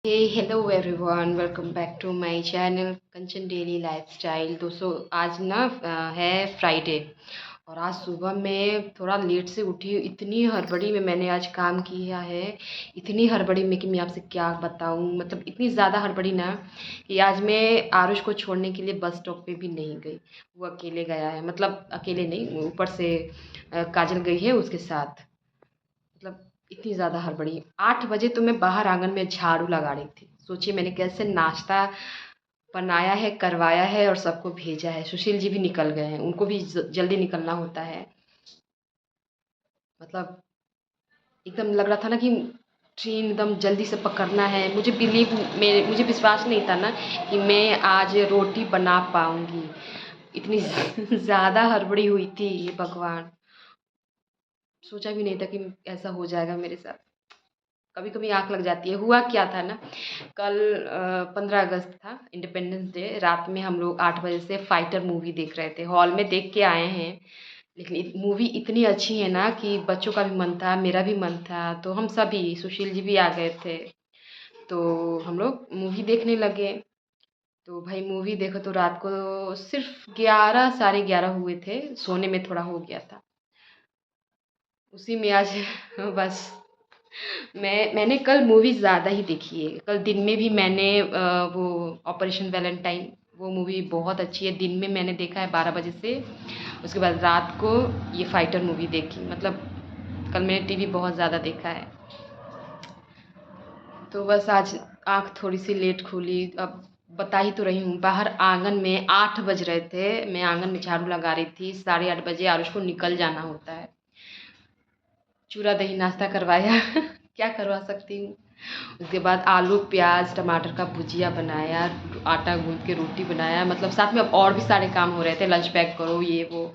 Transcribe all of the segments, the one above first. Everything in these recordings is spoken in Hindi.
Hey, hello everyone, welcome back to my channel Kanchan daily lifestyle. दोस्तों आज ना है फ्राइडे और आज सुबह मैं थोड़ा लेट से उठी हूँ। इतनी हड़बड़ी में मैंने आज काम किया है, इतनी हड़बड़ी में कि मैं आपसे क्या बताऊँ। मतलब इतनी ज़्यादा हड़बड़ी ना कि आज मैं आरुष को छोड़ने के लिए बस स्टॉप पे भी नहीं गई। वो अकेले गया है, मतलब अकेले नहीं, ऊपर से काजल गई है उसके साथ। मतलब इतनी ज़्यादा हड़बड़ी। 8 बजे तो मैं बाहर आंगन में झाड़ू लगा रही थी। सोचिए मैंने कैसे नाश्ता बनाया है, करवाया है और सबको भेजा है। सुशील जी भी निकल गए हैं, उनको भी जल्दी निकलना होता है। मतलब एकदम लग रहा था ना कि ट्रेन एकदम जल्दी से पकड़ना है। मुझे विश्वास नहीं था ना कि मैं आज रोटी बना पाऊँगी। इतनी ज़्यादा हड़बड़ी हुई थी, ये भगवान! सोचा भी नहीं था कि ऐसा हो जाएगा मेरे साथ। कभी कभी आँख लग जाती है। हुआ क्या था ना, कल 15 अगस्त था, इंडिपेंडेंस डे। रात में हम लोग 8 बजे से फाइटर मूवी देख रहे थे, हॉल में देख के आए हैं। लेकिन मूवी इतनी अच्छी है ना कि बच्चों का भी मन था, मेरा भी मन था, तो हम सभी, सुशील जी भी आ गए थे, तो हम लोग मूवी देखने लगे। तो भाई मूवी देखो तो रात को सिर्फ 11 साढ़े 11 हुए थे, सोने में थोड़ा हो गया था उसी में आज बस मैंने कल मूवी ज़्यादा ही देखी है। कल दिन में भी मैंने वो ऑपरेशन वैलेंटाइन, वो मूवी बहुत अच्छी है। दिन में मैंने देखा है 12 बजे से, उसके बाद रात को ये फाइटर मूवी देखी। मतलब कल मैंने टीवी बहुत ज़्यादा देखा है। तो बस आज आँख थोड़ी सी लेट खुली। अब बता ही तो रही हूँ, बाहर आंगन में 8 बज रहे थे, मैं आंगन में झाड़ू लगा रही थी। 8:30 बजे आरुष को निकल जाना होता है। चूरा दही नाश्ता करवाया क्या करवा सकती हूँ। उसके बाद आलू प्याज टमाटर का भुजिया बनाया, आटा गूँथ के रोटी बनाया। मतलब साथ में अब और भी सारे काम हो रहे थे, लंच पैक करो ये वो।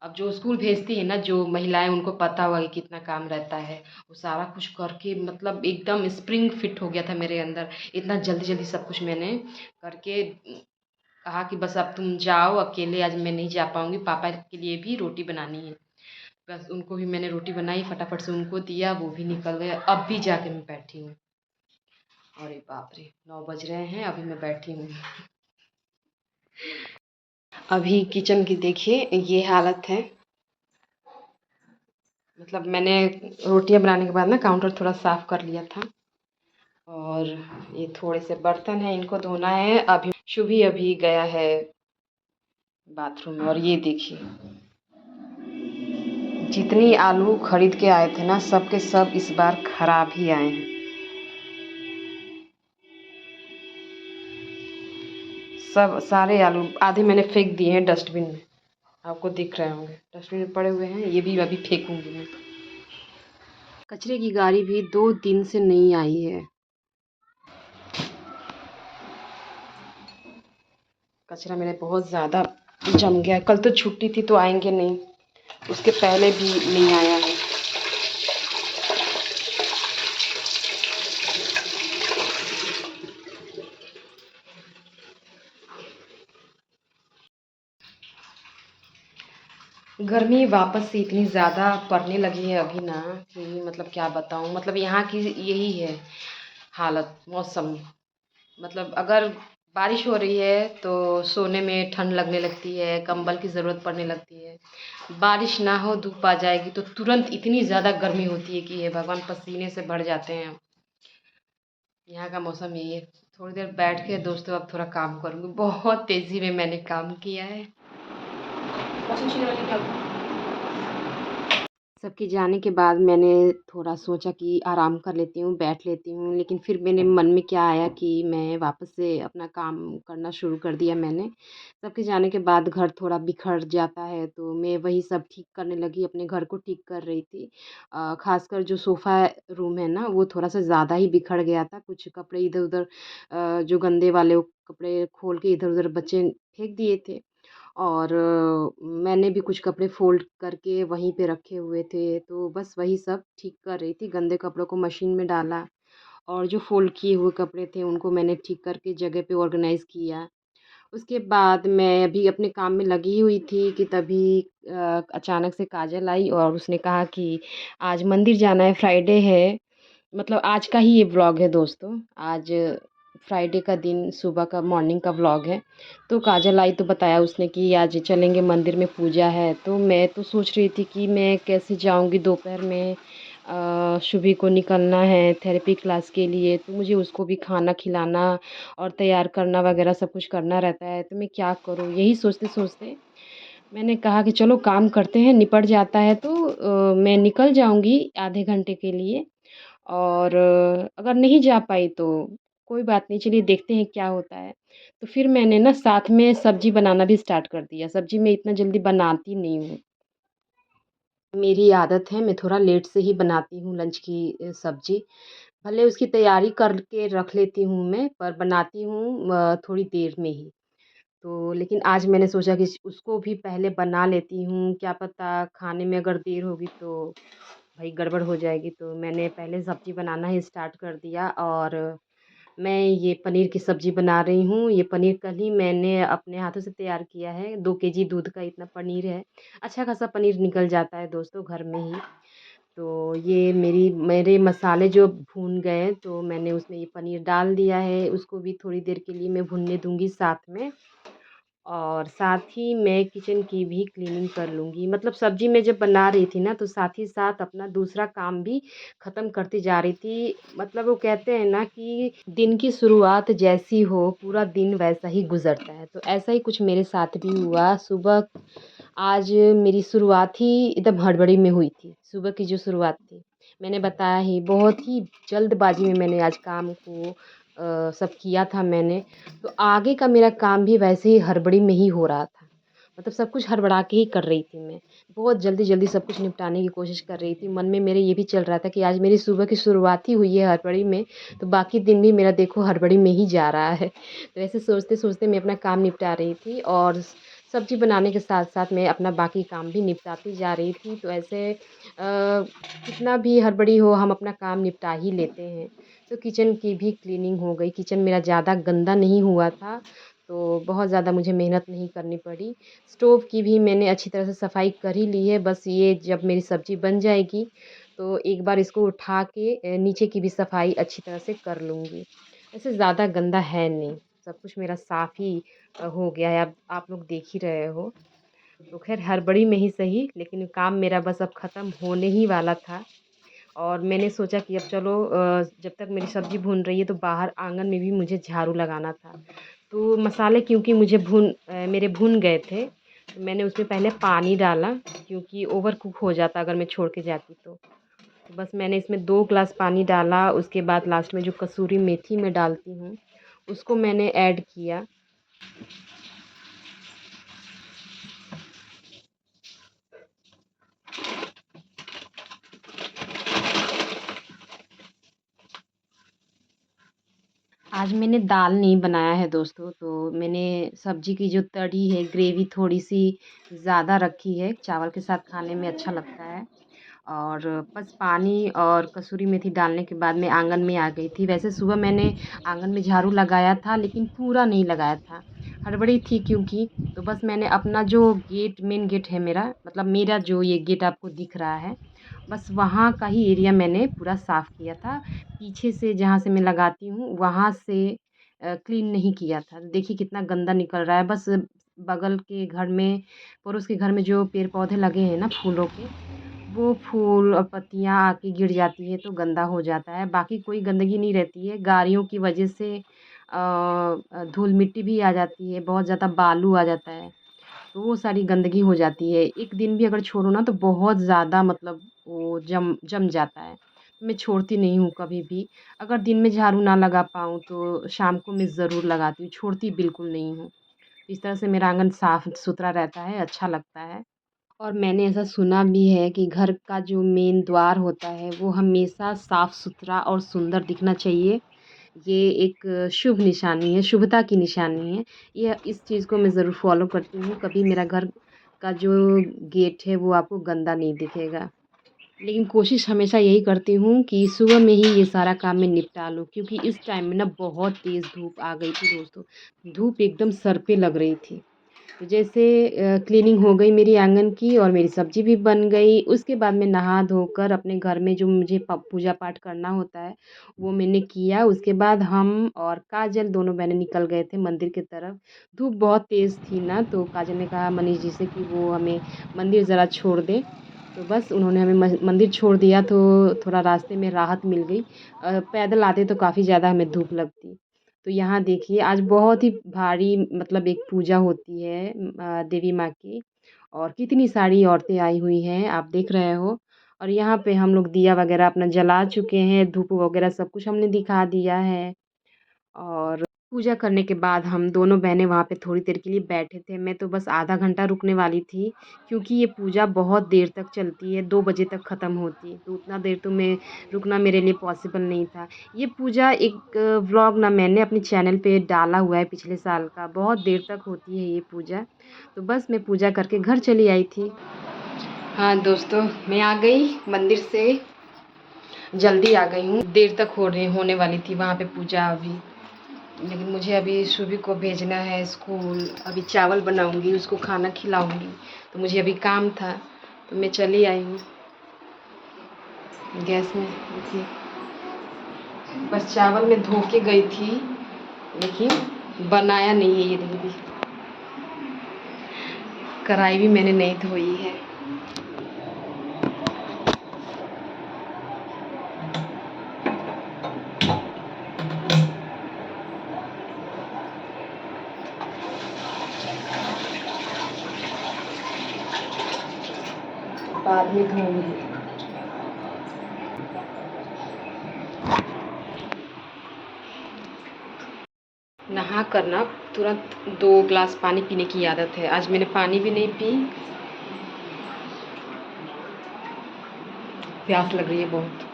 अब जो स्कूल भेजती है ना जो महिलाएं, उनको पता होगा कि कितना काम रहता है। वो सारा कुछ करके मतलब एकदम स्प्रिंग फिट हो गया था मेरे अंदर। इतना जल्दी जल्दी सब कुछ मैंने करके कहा कि बस अब तुम जाओ अकेले, आज मैं नहीं जा पाऊँगी, पापा के लिए भी रोटी बनानी है। बस उनको भी मैंने रोटी बनाई, फटाफट से उनको दिया, वो भी निकल गए। अब भी जाके मैं बैठी हूँ। अरे बाप रे, 9 बज रहे हैं, अभी मैं बैठी हूँ। अभी किचन की देखिए ये हालत है। मतलब मैंने रोटियां बनाने के बाद ना काउंटर थोड़ा साफ़ कर लिया था, और ये थोड़े से बर्तन हैं, इनको धोना है। अभी शुभी अभी गया है बाथरूम में, और ये देखिए जितनी आलू खरीद के आए थे ना, सब के सब इस बार खराब ही आए हैं। सब सारे आलू आधे मैंने फेंक दिए हैं डस्टबिन में। आपको दिख रहे होंगे डस्टबिन में पड़े हुए हैं, ये भी अभी फेंकूंगी मैं। कचरे की गाड़ी भी 2 दिन से नहीं आई है। कचरा मेरे बहुत ज़्यादा जम गया है। कल तो छुट्टी थी तो आएंगे नहीं, उसके पहले भी नहीं आया है। गर्मी वापस से इतनी ज़्यादा पड़ने लगी है अभी ना कि मतलब क्या बताऊँ। मतलब यहाँ की यही है हालत, मौसम। मतलब अगर बारिश हो रही है तो सोने में ठंड लगने लगती है, कंबल की ज़रूरत पड़ने लगती है। बारिश ना हो, धूप आ जाएगी तो तुरंत इतनी ज़्यादा गर्मी होती है कि हे भगवान, पसीने से भर जाते हैं। यहाँ का मौसम यही है। थोड़ी देर बैठ के दोस्तों अब थोड़ा काम करूँगी। बहुत तेज़ी में मैंने काम किया है। सबके जाने के बाद मैंने थोड़ा सोचा कि आराम कर लेती हूँ, बैठ लेती हूँ, लेकिन फिर मेरे मन में क्या आया कि मैं वापस से अपना काम करना शुरू कर दिया मैंने। सबके जाने के बाद घर थोड़ा बिखर जाता है, तो मैं वही सब ठीक करने लगी, अपने घर को ठीक कर रही थी। ख़ासकर जो सोफ़ा रूम है ना, वो थोड़ा-सा ज़्यादा ही बिखर गया था। कुछ कपड़े इधर-उधर जो गंदे वाले वो कपड़े खोल के इधर-उधर बच्चे फेंक दिए थे। और मैंने भी कुछ कपड़े फ़ोल्ड करके वहीं पे रखे हुए थे, तो बस वही सब ठीक कर रही थी। गंदे कपड़ों को मशीन में डाला, और जो फ़ोल्ड किए हुए कपड़े थे उनको मैंने ठीक करके जगह पे ऑर्गेनाइज़ किया। उसके बाद मैं अभी अपने काम में लगी हुई थी कि तभी अचानक से काजल आई और उसने कहा कि आज मंदिर जाना है, फ्राइडे है, मतलब आज का ही ये व्लॉग है दोस्तों। आज फ्राइडे का दिन सुबह का मॉर्निंग का व्लॉग है। तो काजल आई तो बताया उसने कि आज चलेंगे मंदिर में पूजा है। तो मैं तो सोच रही थी कि मैं कैसे जाऊंगी दोपहर में। शुभी को निकलना है थेरेपी क्लास के लिए, तो मुझे उसको भी खाना खिलाना और तैयार करना वगैरह सब कुछ करना रहता है। तो मैं क्या करूँ, यही सोचते सोचते मैंने कहा कि चलो काम करते हैं, निपट जाता है तो मैं निकल जाऊंगी आधे घंटे के लिए। और अगर नहीं जा पाई तो कोई बात नहीं, चलिए देखते हैं क्या होता है। तो फिर मैंने ना साथ में सब्ज़ी बनाना भी स्टार्ट कर दिया। सब्ज़ी मैं इतना जल्दी बनाती नहीं हूँ। मेरी आदत है, मैं थोड़ा लेट से ही बनाती हूँ लंच की सब्ज़ी। भले उसकी तैयारी करके रख लेती हूँ मैं, पर बनाती हूँ थोड़ी देर में ही। तो लेकिन आज मैंने सोचा कि उसको भी पहले बना लेती हूँ, क्या पता खाने में अगर देर होगी तो भाई गड़बड़ हो जाएगी। तो मैंने पहले सब्ज़ी बनाना ही स्टार्ट कर दिया। और मैं ये पनीर की सब्ज़ी बना रही हूँ। ये पनीर कल ही मैंने अपने हाथों से तैयार किया है। 2 केजी दूध का इतना पनीर है। अच्छा खासा पनीर निकल जाता है दोस्तों घर में ही। तो ये मेरे मसाले जो भून गए तो मैंने उसमें ये पनीर डाल दिया है। उसको भी थोड़ी देर के लिए मैं भुनने दूँगी साथ में। और साथ ही मैं किचन की भी क्लीनिंग कर लूँगी। मतलब सब्ज़ी मैं जब बना रही थी ना, तो साथ ही साथ अपना दूसरा काम भी ख़त्म करती जा रही थी। मतलब वो कहते हैं ना कि दिन की शुरुआत जैसी हो, पूरा दिन वैसा ही गुज़रता है। तो ऐसा ही कुछ मेरे साथ भी हुआ। सुबह आज मेरी शुरुआत ही एकदम हड़बड़ी में हुई थी। सुबह की जो शुरुआत थी, मैंने बताया ही बहुत ही जल्दबाज़ी में मैंने आज काम को सब किया था मैंने। तो आगे का मेरा काम भी वैसे ही हड़बड़ी में ही हो रहा था। मतलब सब कुछ हड़बड़ा के ही कर रही थी मैं। बहुत जल्दी-जल्दी सब कुछ निपटाने की कोशिश कर रही थी। मन में मेरे ये भी चल रहा था कि आज मेरी सुबह की शुरुआत ही हुई है हड़बड़ी में, तो बाकी दिन भी मेरा देखो हड़बड़ी में ही जा रहा है। तो ऐसे सोचते-सोचते मैं अपना काम निपटा रही थी और सब्ज़ी बनाने के साथ-साथ मैं अपना बाकी काम भी निपटाती जा रही थी। तो ऐसे कितना भी हड़बड़ी हो हम अपना काम निपटा ही लेते हैं। तो किचन की भी क्लीनिंग हो गई। किचन मेरा ज़्यादा गंदा नहीं हुआ था, तो बहुत ज़्यादा मुझे मेहनत नहीं करनी पड़ी। स्टोव की भी मैंने अच्छी तरह से सफाई कर ही ली है। बस ये जब मेरी सब्ज़ी बन जाएगी, तो एक बार इसको उठा के नीचे की भी सफाई अच्छी तरह से कर लूँगी। वैसे ज़्यादा गंदा है नहीं, सब कुछ मेरा साफ़ ही हो गया है। अब आप लोग देख ही रहे हो। तो ख़ैर हड़बड़ी में ही सही, लेकिन काम मेरा बस अब ख़त्म होने ही वाला था। और मैंने सोचा कि अब चलो जब तक मेरी सब्ज़ी भून रही है तो बाहर आंगन में भी मुझे झाड़ू लगाना था। तो मसाले क्योंकि मेरे भुन गए थे, तो मैंने उसमें पहले पानी डाला क्योंकि ओवर कुक हो जाता अगर मैं छोड़ के जाती तो। तो बस मैंने इसमें 2 ग्लास पानी डाला, उसके बाद लास्ट में जो कसूरी मेथी मैं डालती हूँ, उसको मैंने ऐड किया। आज मैंने दाल नहीं बनाया है दोस्तों, तो मैंने सब्ज़ी की जो तरी है, ग्रेवी थोड़ी-सी ज़्यादा रखी है, चावल के साथ खाने में अच्छा लगता है। और बस पानी और कसूरी मेथी डालने के बाद मैं आंगन में आ गई थी। वैसे सुबह मैंने आंगन में झाड़ू लगाया था, लेकिन पूरा नहीं लगाया था, हड़बड़ी थी क्योंकि। तो बस मैंने अपना जो मेन गेट है मेरा, मतलब मेरा जो ये गेट आपको दिख रहा है, बस वहाँ का ही एरिया मैंने पूरा साफ़ किया था। पीछे से जहाँ से मैं लगाती हूँ, वहाँ से क्लीन नहीं किया था। देखिए कितना गंदा निकल रहा है। बस बगल के घर में, पड़ोस के घर में जो पेड़-पौधे लगे हैं ना फूलों के, वो फूल और पत्तियाँ आके गिर जाती है तो गंदा हो जाता है। बाकी कोई गंदगी नहीं रहती है। गाड़ियों की वजह से धूल-मिट्टी भी आ जाती है, बहुत ज़्यादा बालू आ जाता है, तो वो सारी गंदगी हो जाती है। एक दिन भी अगर छोड़ो ना तो बहुत ज़्यादा मतलब वो जम जम जाता है। मैं छोड़ती नहीं हूँ कभी भी। अगर दिन में झाड़ू ना लगा पाऊँ तो शाम को मैं ज़रूर लगाती हूँ, छोड़ती बिल्कुल नहीं हूँ। इस तरह से मेरा आंगन साफ-सुथरा रहता है, अच्छा लगता है। और मैंने ऐसा सुना भी है कि घर का जो मेन द्वार होता है वो हमेशा साफ-सुथरा और सुंदर दिखना चाहिए। ये एक शुभ निशानी है, शुभता की निशानी है। ये इस चीज़ को मैं ज़रूर फ़ॉलो करती हूँ, कभी मेरा घर का जो गेट है वो आपको गंदा नहीं दिखेगा। लेकिन कोशिश हमेशा यही करती हूँ कि सुबह में ही ये सारा काम मैं निपटा लूँ, क्योंकि इस टाइम में ना बहुत तेज़ धूप आ गई थी दोस्तों। धूप एकदम सर पे लग रही थी। तो जैसे क्लीनिंग हो गई मेरी आंगन की और मेरी सब्ज़ी भी बन गई। उसके बाद मैं नहा धोकर अपने घर में जो मुझे प पूजा पाठ करना होता है, वो मैंने किया। उसके बाद हम और काजल दोनों बहनें निकल गए थे मंदिर की तरफ। धूप बहुत तेज़ थी ना, तो काजल ने कहा मनीष जी से कि वो हमें मंदिर ज़रा छोड़ दें। तो बस उन्होंने हमें मंदिर छोड़ दिया, तो थोड़ा रास्ते में राहत मिल गई। पैदल आते तो काफ़ी ज़्यादा हमें धूप लगती। तो यहाँ देखिए आज बहुत ही भारी मतलब एक पूजा होती है देवी माँ की, और कितनी सारी औरतें आई हुई हैं, आप देख रहे हो। और यहाँ पे हम लोग दिया वगैरह अपना जला चुके हैं, धूप वगैरह सब कुछ हमने दिखा दिया है। और पूजा करने के बाद हम दोनों बहनें वहाँ पे थोड़ी देर के लिए बैठे थे। मैं तो बस आधा घंटा रुकने वाली थी, क्योंकि ये पूजा बहुत देर तक चलती है, 2 बजे तक ख़त्म होती है, तो उतना देर तो मैं रुकना मेरे लिए पॉसिबल नहीं था। ये पूजा एक व्लॉग ना मैंने अपने चैनल पे डाला हुआ है पिछले साल का, बहुत देर तक होती है ये पूजा। तो बस मैं पूजा करके घर चली आई थी। हाँ दोस्तों, मैं आ गई मंदिर से, जल्दी आ गई हूँ, देर तक होने वाली थी वहाँ पे पूजा अभी। लेकिन मुझे अभी शुभी को भेजना है स्कूल, अभी चावल बनाऊंगी, उसको खाना खिलाऊंगी, तो मुझे अभी काम था, तो मैं चली आई हूँ। गैस में देखिए, बस चावल में धो के गई थी, लेकिन बनाया नहीं है। ये देखिए, कढ़ाई भी मैंने नहीं धोई है। बाद में धोऊंगी। नहा कर ना तुरंत 2 ग्लास पानी पीने की आदत है। आज मैंने पानी भी नहीं पी, प्यास लग रही है बहुत।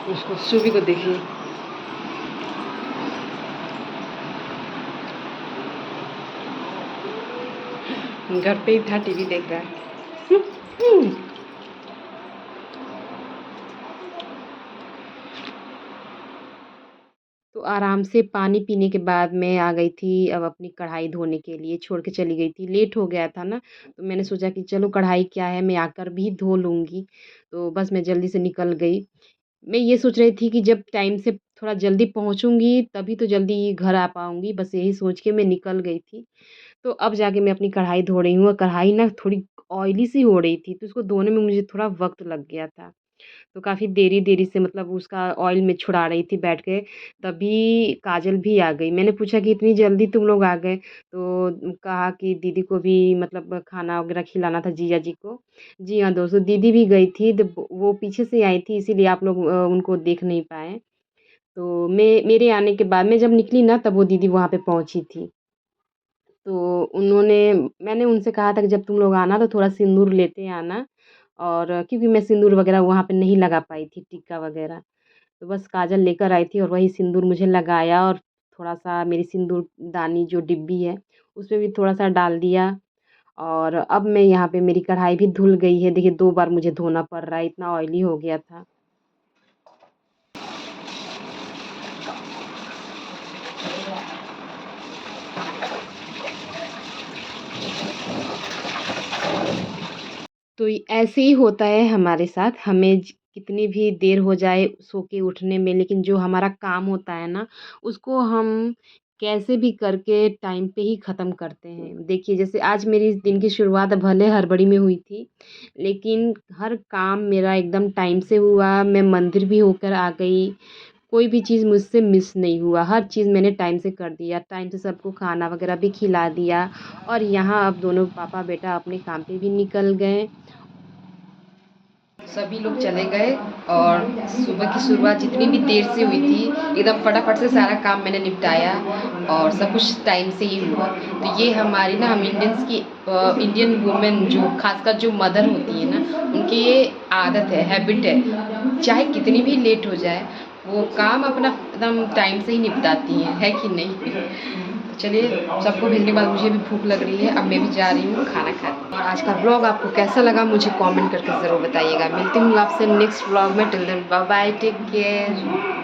उसको सुबह को देखिए, घर पे ही था, टीवी देख रहा है। तो आराम से पानी पीने के बाद मैं आ गई थी अब अपनी कढ़ाई धोने के लिए, छोड़ के चली गई थी। लेट हो गया था ना, तो मैंने सोचा कि चलो कढ़ाई क्या है, मैं आकर भी धो लूँगी। तो बस मैं जल्दी से निकल गई। मैं ये सोच रही थी कि जब टाइम से थोड़ा जल्दी पहुँचूँगी, तभी तो जल्दी घर आ पाऊँगी, बस यही सोच के मैं निकल गई थी। तो अब जाके मैं अपनी कढ़ाई धो रही हूँ, और कढ़ाई ना थोड़ी ऑयली सी हो रही थी, तो उसको धोने में मुझे थोड़ा वक़्त लग गया था। तो काफ़ी देरी-देरी से मतलब उसका ऑयल मैं छुड़ा रही थी बैठ के, तभी काजल भी आ गई। मैंने पूछा कि इतनी जल्दी तुम लोग आ गए? तो कहा कि दीदी को भी मतलब खाना वगैरह खिलाना था जीजा जी को। जी हाँ दोस्तों, दीदी भी गई थी, तो वो पीछे से आई थी, इसीलिए आप लोग उनको देख नहीं पाए। तो मेरे आने के बाद मैं जब निकली ना, तब वो दीदी वहाँ पे पहुँची थी। तो मैंने उनसे कहा था कि जब तुम लोग आना तो थोड़ा सिंदूर लेते आना, और क्योंकि मैं सिंदूर वगैरह वहाँ पे नहीं लगा पाई थी, टीका वगैरह। तो बस काजल लेकर आई थी और वही सिंदूर मुझे लगाया, और थोड़ा-सा मेरी सिंदूरदानी जो डिब्बी है, उसमें भी थोड़ा-सा डाल दिया। और अब मैं यहाँ पे मेरी कढ़ाई भी धुल गई है। देखिए 2 बार मुझे धोना पड़ रहा है, इतना ऑयली हो गया था। तो ऐसे ही होता है हमारे साथ, हमें कितनी भी देर हो जाए सो के उठने में, लेकिन जो हमारा काम होता है ना, उसको हम कैसे भी करके टाइम पे ही ख़त्म करते हैं। देखिए जैसे आज मेरी इस दिन की शुरुआत भले हड़बड़ी में हुई थी, लेकिन हर काम मेरा एकदम टाइम से हुआ। मैं मंदिर भी होकर आ गई, कोई भी चीज़ मुझसे मिस नहीं हुआ, हर चीज़ मैंने टाइम से कर दिया, टाइम से सबको खाना वगैरह भी खिला दिया। और यहाँ अब दोनों पापा बेटा अपने काम पे भी निकल गए। सभी लोग चले गए, और सुबह की शुरुआत जितनी भी देर से हुई थी, एकदम फटाफट से सारा काम मैंने निपटाया, और सब कुछ टाइम से ही हुआ। तो ये हमारी ना, हम इंडियंस की इंडियन वुमेन जो खासकर जो मदर होती है ना, उनकी ये आदत है, हैबिट है, चाहे कितनी भी लेट हो जाए, वो काम अपना एकदम टाइम से ही निपटाती हैं, है कि नहीं? तो चलिए, सबको भेजने के बाद मुझे भी भूख लग रही है, अब मैं भी जा रही हूँ खाना खाने। और आज का ब्लॉग आपको कैसा लगा मुझे कमेंट करके ज़रूर बताइएगा। मिलती हूँ आपसे नेक्स्ट ब्लॉग में। Till then bye bye, take care.